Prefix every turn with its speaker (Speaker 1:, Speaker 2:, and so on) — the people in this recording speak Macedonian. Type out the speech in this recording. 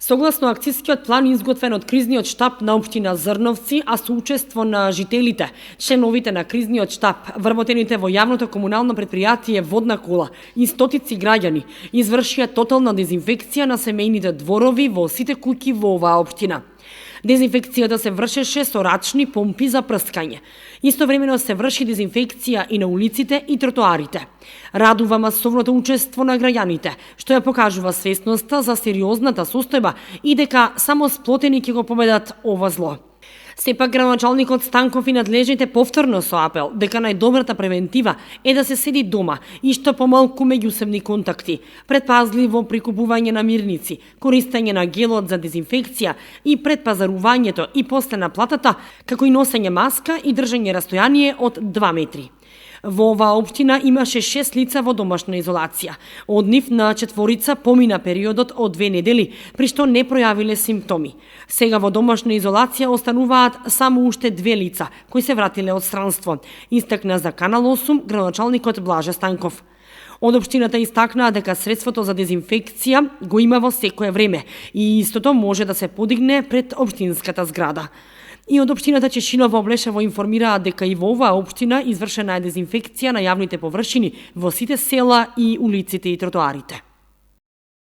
Speaker 1: Согласно акцијскиот план изготвен од кризниот штаб на општина Зрновци, а со учество на жителите, членовите на кризниот штаб, вработените во јавното комунално претпријатие Водна кола и стотици граѓани, извршија тотална дезинфекција на семејните дворови во сите куќи во оваа општина. Дезинфекцијата се вршеше со рачни помпи за прскање. Истовремено се врши дезинфекција и на улиците и тротоарите. Радува масовното учество на граѓаните, што ја покажува свесноста за сериозната состојба и дека само сплотени ќе го победат ова зло. Сепак градоначалникот Станков и надлежните повторно со апел дека најдобрата превентива е да се седи дома и што помалку меѓусебни контакти, предпазливо прикупување на мирници, користење на гелот за дезинфекција и предпазарувањето и после наплатата, како и носење маска и држање растојание од 2 метри. Во оваа општина имаше 6 лица во домашна изолација. Од нив на 4 помина периодот од 2 недели, при што не пројавиле симптоми. Сега во домашна изолација остануваат само уште 2 лица, кои се вратиле од странство, истакна за Канал 8 градоначалникот Блаже Станков. Од општината истакнаа дека средството за дезинфекција го има во секое време и истото може да се подигне пред општинската зграда. И од општината Чешиново Облешево информираат дека и во оваа општина извршена е дезинфекција на јавните површини во сите села и улиците и тротоарите.